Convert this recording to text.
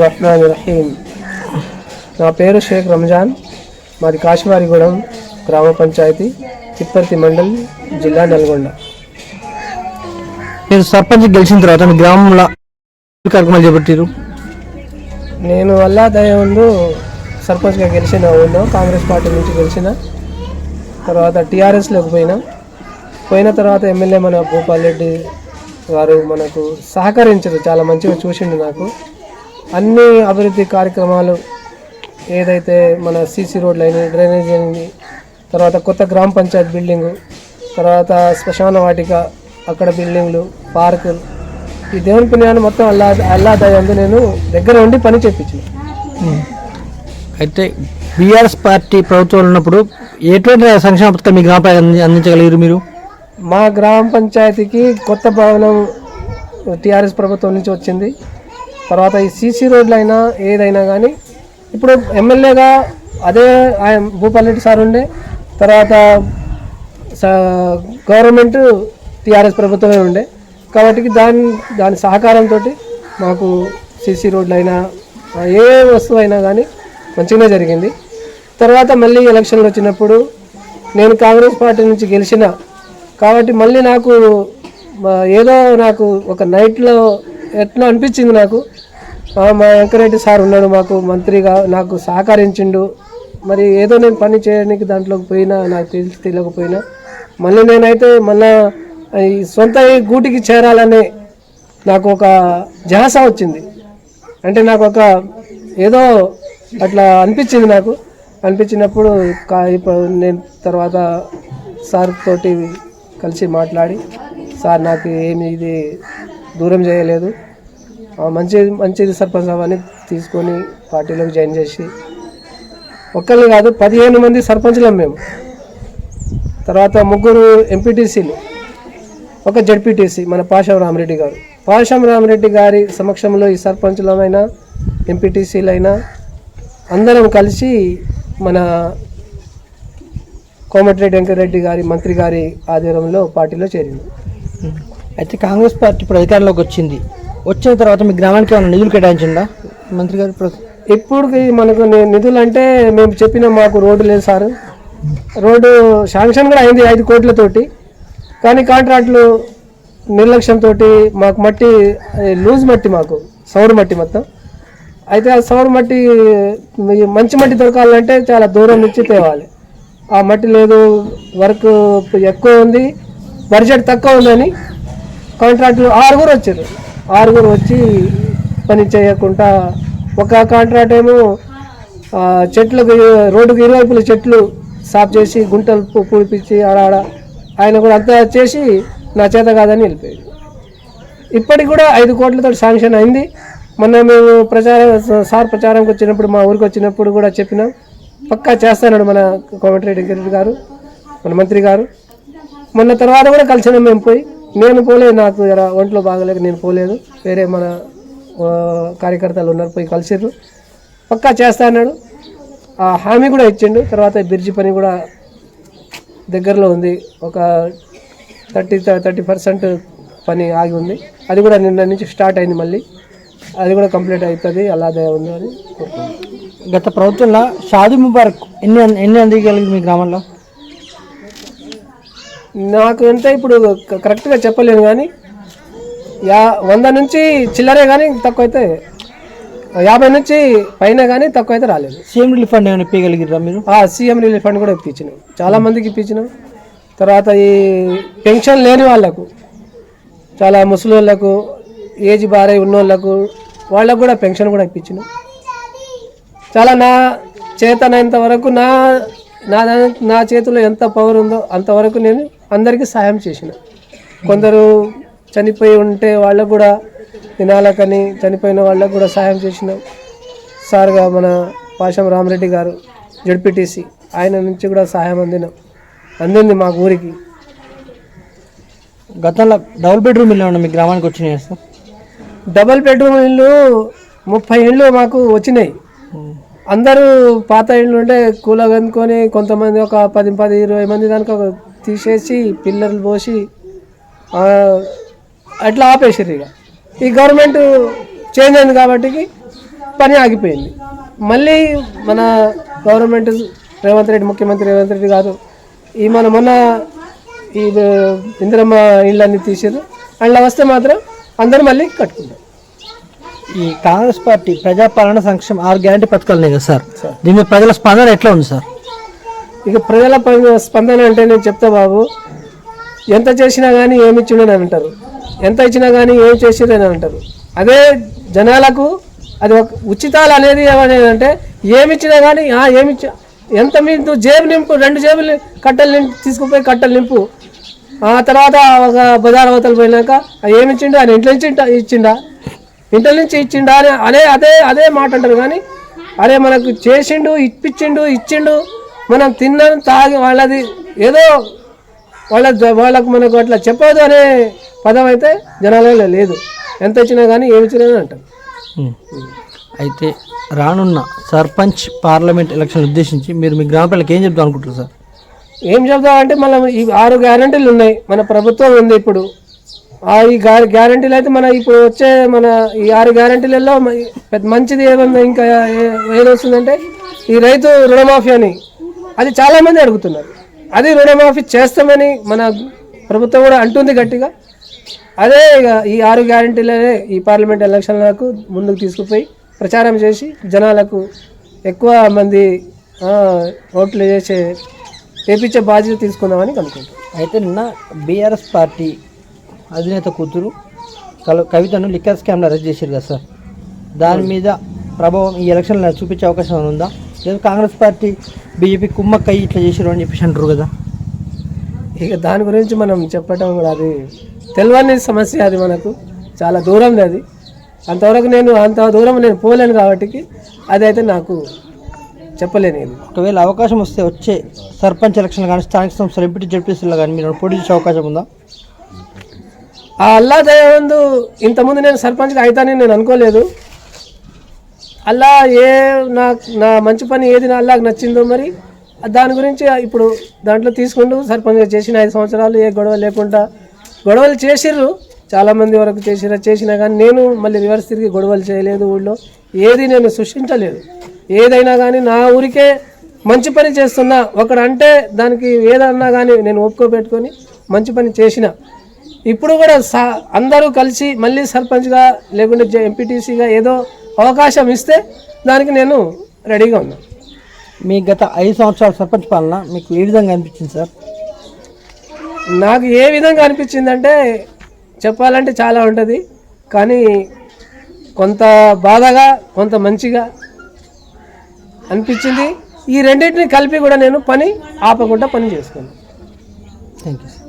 రహీం. నా పేరు షేక్ రంజాన్. మాది కాశీవారిగూడెం గ్రామ పంచాయతీ, తిప్పర్తి మండల్, జిల్లా నల్గొండ. మీరు సర్పంచ్ గెలిచిన తర్వాత మీ గ్రామంలో కార్యక్రమాలు చేపట్టారు. నేను అల్లా దయ ముందు సర్పంచ్గా గెలిచిన ఊళ్ళో కాంగ్రెస్ పార్టీ నుంచి గెలిచిన తర్వాత టీఆర్ఎస్లోకి పోయిన తర్వాత ఎమ్మెల్యే మన భూపాల్ రెడ్డి గారు మనకు సహకరించారు. చాలా మంచిగా చూసిండు. నాకు అన్ని అభివృద్ధి కార్యక్రమాలు ఏదైతే మన సీసీ రోడ్లు అయినాయి, డ్రైనేజ్ అయింది, తర్వాత కొత్త గ్రామ పంచాయతీ బిల్డింగు, తర్వాత శ్మశాన వాటిక, అక్కడ బిల్డింగ్లు, పార్కులు, ఈ దేవుని పుణ్యాన్ని మొత్తం అల్లా దయందు నేను దగ్గర ఉండి పని చేయించాను. అయితే బీఆర్ఎస్ పార్టీ ప్రభుత్వం ఉన్నప్పుడు ఎటువంటి సంక్షేమ పథకాలు మీ గ్రామ అందించగలిగారు మీరు? మా గ్రామ పంచాయతీకి కొత్త భవనం టీఆర్ఎస్ ప్రభుత్వం నుంచి వచ్చింది. తర్వాత ఈ సీసీ రోడ్లు అయినా ఏదైనా కానీ ఇప్పుడు ఎమ్మెల్యేగా అదే ఆయన భూపాల్ రెడ్డి సార్ ఉండే, తర్వాత గవర్నమెంట్ టీఆర్ఎస్ ప్రభుత్వమే ఉండే కాబట్టి దాని సహకారంతో మాకు సీసీ రోడ్లు అయినా ఏ వస్తువు అయినా కానీ మంచిగానే జరిగింది. తర్వాత మళ్ళీ ఎలక్షన్లు వచ్చినప్పుడు నేను కాంగ్రెస్ పార్టీ నుంచి గెలిచిన కాబట్టి మళ్ళీ నాకు ఏదో నాకు ఒక నైట్లో ఎట్లా అనిపించింది. నాకు మా వెంకరెడ్డి సార్ ఉన్నాడు, మాకు మంత్రిగా నాకు సహకరించిండు. మరి ఏదో నేను పని చేయడానికి దాంట్లోకి పోయినా, నాకు తెలియకపోయినా మళ్ళీ నేనైతే మళ్ళీ ఈ సొంత గూటికి చేరాలనే నాకు ఒక ధ్యాస వచ్చింది. అంటే నాకు ఒక ఏదో అట్లా అనిపించింది. నాకు అనిపించినప్పుడు నేను తర్వాత సార్ తోటి కలిసి మాట్లాడి, సార్ నాకు ఏమి ఇది దూరం చేయలేదు, మంచిది సర్పంచ్ అవన్నీ తీసుకొని పార్టీలోకి జాయిన్ చేసి ఒక్కళ్ళు కాదు 15 మంది సర్పంచ్లం మేము. తర్వాత 3 ఎంపీటీసీలు, ఒక జడ్పీటీసీ మన పాషం రామరెడ్డి గారు. పాషం రామరెడ్డి గారి సమక్షంలో ఈ సర్పంచులమైనా ఎంపీటీసీలైనా అందరం కలిసి మన కోమటిరెడ్డి వెంకటరెడ్డి గారి మంత్రి గారి ఆధ్వర్యంలో పార్టీలో చేరింది. అయితే కాంగ్రెస్ పార్టీ ఇప్పుడు అధికారంలోకి వచ్చిన తర్వాత మీ గ్రామానికి ఏమైనా నిధులు కేటాయించిందా మంత్రి గారు? ఇప్పుడు మనకు నిధులు అంటే మేము చెప్పిన మాకు రోడ్డు లేదు సార్. రోడ్డు శాంక్షన్ కూడా అయింది 5 కోట్లతోటి, కానీ కాంట్రాక్టులు నిర్లక్ష్యంతో మాకు మట్టి లూజ్ మట్టి, మాకు సౌడు మట్టి మొత్తం. అయితే ఆ సౌడు మట్టి మంచి మట్టి దొరకాలంటే చాలా దూరం నుంచి తేవాలి. ఆ మట్టి లేదు, వర్క్ ఎక్కువ ఉంది, బడ్జెట్ తక్కువ ఉందని కాంట్రాక్టులు 6 వచ్చారు. 6 వచ్చి పని చేయకుండా ఒక కాంట్రాక్ట్ ఏమో చెట్లకు రోడ్డుకు ఇరువైపుల చెట్లు సాఫ్ చేసి గుంటలు పూడిపించి ఆడ ఆయన కూడా అంతా చేసి నా చేత కాదని వెళ్ళిపోయాడు. ఇప్పటికి కూడా 5 కోట్లతో శాంక్షన్ అయింది. మొన్న మేము సార్ ప్రచారంకి వచ్చినప్పుడు, మా ఊరికి వచ్చినప్పుడు కూడా చెప్పినాం, పక్కా చేస్తాడు మన కోమటిరెడ్డి వెంకటరెడ్డి గారు, మన మంత్రి గారు. మొన్న తర్వాత కూడా కలిసినాం మేము పోయి. నేను పోలేదు, నాకు ఒంట్లో బాగలేక నేను పోలేదు, వేరే మన కార్యకర్తలు ఉన్నారు, పోయి కలిసిర్రు. పక్కా చేస్తా అన్నాడు, ఆ హామీ కూడా ఇచ్చిండు. తర్వాత బ్రిడ్జి పని కూడా దగ్గరలో ఉంది, ఒక 30% పని ఆగి ఉంది. అది కూడా నిన్న నుంచి స్టార్ట్ అయింది, మళ్ళీ అది కూడా కంప్లీట్ అవుతుంది, అలాగే ఉంది అని కోరుకుంటున్నాను. గత ప్రభుత్వంలో షాదీ ముబారక్ ఎన్ని అందించగలిగింది మీ గ్రామంలో? నాకు అంటే ఇప్పుడు కరెక్ట్గా చెప్పలేను, కానీ 100 నుంచి చిల్లరే, కానీ తక్కువ అయితే 50 నుంచి పైన, కానీ తక్కువ అయితే రాలేదు. సీఎం రిలీఫ్ ఫండ్ ఏమైనా ఇప్పగలిగిరా మీరు? సీఎం రిలీఫ్ ఫండ్ కూడా ఇప్పించినాం, చాలా మందికి ఇప్పించినాం. తర్వాత ఈ పెన్షన్ లేని వాళ్ళకు, చాలా ముసలి వాళ్ళకు, ఏజ్ బారై ఉన్నోళ్ళకు, వాళ్ళకు కూడా పెన్షన్ కూడా ఇప్పించినాం. చాలా నా చేతనంత వరకు నా చేతిలో ఎంత పవర్ ఉందో అంతవరకు నేను అందరికీ సహాయం చేసిన. కొందరు చనిపోయి ఉంటే వాళ్ళకు కూడా తినాలకని చనిపోయిన వాళ్ళకు కూడా సహాయం చేసినాం. సార్గా మన పాషం రామరెడ్డి గారు జడ్పీటీసీ, ఆయన నుంచి కూడా సహాయం అందింది మా ఊరికి. గతంలో డబుల్ బెడ్రూమ్ ఇల్లు ఉన్న మీ గ్రామానికి వచ్చినాయి సార్? డబుల్ బెడ్రూమ్ ఇల్లు 30 ఇళ్ళు మాకు వచ్చినాయి. అందరూ పాత ఇళ్ళు ఉంటే కూలగనుకొని కొంతమంది ఒక 10-20 మంది దానికి తీసేసి పిల్లర్లు పోసి అట్లా ఆపేసారు. ఇక ఈ గవర్నమెంట్ చేంజ్ అయింది కాబట్టి పని ఆగిపోయింది. మళ్ళీ మన గవర్నమెంట్ రేవంత్ రెడ్డి, ముఖ్యమంత్రి రేవంత్ రెడ్డి గారు మొన్న ఈ ఇందిరమ్మ ఇళ్ళన్నీ తీసారు. అందులో వస్తే మాత్రం అందరూ మళ్ళీ కట్టుకుంటారు. ఈ కాంగ్రెస్ పార్టీ ప్రజాపాలన సంక్షేమ 6 గ్యారంటీ పథకాలు ఉన్నాయి కదా సార్, దీని మీద ప్రజల స్పందన ఎట్లా ఉంది సార్? ఇక ప్రజల స్పందన అంటే నేను చెప్తా బాబు, ఎంత చేసినా కానీ ఏమి ఇచ్చిండని అంటారు, ఎంత ఇచ్చినా కానీ ఏం చేసిరని అంటారు. అదే జనాలకు అది ఒక ఉచితాలు అనేది ఏమనేదంటే ఏమి ఇచ్చినా కానీ ఎంత మీరు జేబు నింపు, 2 జేబులు కట్టలు నింపు, తీసుకుపోయి కట్టలు నింపు. ఆ తర్వాత ఒక బజార్ అవతలు పోయినాక ఏమి ఇచ్చిండు, ఆయన ఇంట్లో నుంచి ఇంట్లో నుంచి ఇచ్చిండా అని అదే మాట అంటారు. కానీ అరే మనకు చేసిండు, ఇచ్చిండు, మనం తిన్నాం తాగి వాళ్ళది ఏదో వాళ్ళకు మనకు అట్లా చెప్పదు అనే పదం అయితే జనాలలో లేదు. ఎంత ఇచ్చినా కానీ ఏమి ఇచ్చినా అంటారు. అయితే రానున్న సర్పంచ్ పార్లమెంట్ ఎలక్షన్ ఉద్దేశించి మీరు మీ గ్రామ ప్రజలకు ఏం చెప్తాం అనుకుంటారు సార్? ఏం చెప్తామంటే మనం ఈ 6 గ్యారంటీలు ఉన్నాయి, మన ప్రభుత్వం ఉంది ఇప్పుడు. ఈ గ్యారంటీలు అయితే ఇప్పుడు వచ్చే ఈ 6 గ్యారంటీలలో పెద్ద మంచిది ఏమన్నా ఇంకా ఏదొస్తుందంటే ఈ రైతు రుణమాఫీ అని, అది చాలామంది అడుగుతున్నారు. అది రుణమాఫీ చేస్తామని మన ప్రభుత్వం కూడా అంటుంది గట్టిగా. అదే ఇక ఈ 6 గ్యారంటీలనే ఈ పార్లమెంట్ ఎలక్షన్లకు ముందుకు తీసుకుపోయి ప్రచారం చేసి జనాలకు ఎక్కువ మంది ఓట్లు వేపించే బాధ్యత తీసుకుందామని అనుకుంటాం. అయితే నిన్న బీఆర్ఎస్ పార్టీ అధినేత కూతురు కవితను లిక్కర్ స్కామ్లో అరెస్ట్ చేశారు కదా సార్, దాని మీద ప్రభావం ఈ ఎలక్షన్లో చూపించే అవకాశం ఉందా? లేదా కాంగ్రెస్ పార్టీ బీజేపీ కుమ్మక్కయ్యి ఇట్లా చేసారు అని చెప్పేసి అంటారు కదా. ఇక దాని గురించి మనం చెప్పటం కూడా అది తెలియని సమస్య, అది మనకు చాలా దూరంది. అది అంత దూరం నేను పోలేను కాబట్టి అది అయితే నాకు చెప్పలేను. ఒకవేళ అవకాశం వస్తే వచ్చే సర్పంచ్ ఎలక్షన్లు కానీ స్థానిక సంస్థలు ఎంపీ జడ్పీసీలో కానీ మీరు పోటీ చేసే అవకాశం ఉందా? ఆ అల్లా దయవందు ఇంతకుముందు నేను సర్పంచ్గా అవుతానని నేను అనుకోలేదు. అల్లా నా మంచి పని ఏది అల్లాకు నచ్చిందో మరి దాని గురించి ఇప్పుడు దాంట్లో తీసుకుంటూ సర్పంచ్గా చేసిన 5 సంవత్సరాలు ఏ గొడవ లేకుండా, గొడవలు చేసిర్రు చాలామంది వరకు చేసినా కానీ నేను మళ్ళీ రివర్స్ తిరిగి గొడవలు చేయలేదు. ఊళ్ళో ఏది నేను సృష్టించలేదు. ఏదైనా కానీ నా ఊరికే మంచి పని చేస్తున్నా, ఒకడంటే దానికి ఏదన్నా కానీ నేను ఒప్పుకోబెట్టుకొని మంచి పని చేసిన. ఇప్పుడు కూడా అందరూ కలిసి మళ్ళీ సర్పంచ్గా లేకుంటే ఎంపీటీసీగా ఏదో అవకాశం ఇస్తే దానికి నేను రెడీగా ఉన్నాను. మీ గత 5 సంవత్సరాల సర్పంచ్ పాలన మీకు ఏ విధంగా అనిపించింది సార్? నాకు ఏ విధంగా అనిపించిందంటే చెప్పాలంటే చాలా ఉంటుంది, కానీ కొంత బాధగా కొంత మంచిగా అనిపించింది. ఈ రెండింటిని కలిపి కూడా నేను పని ఆపకుండా పని చేసుకున్నాను. Thank you sir.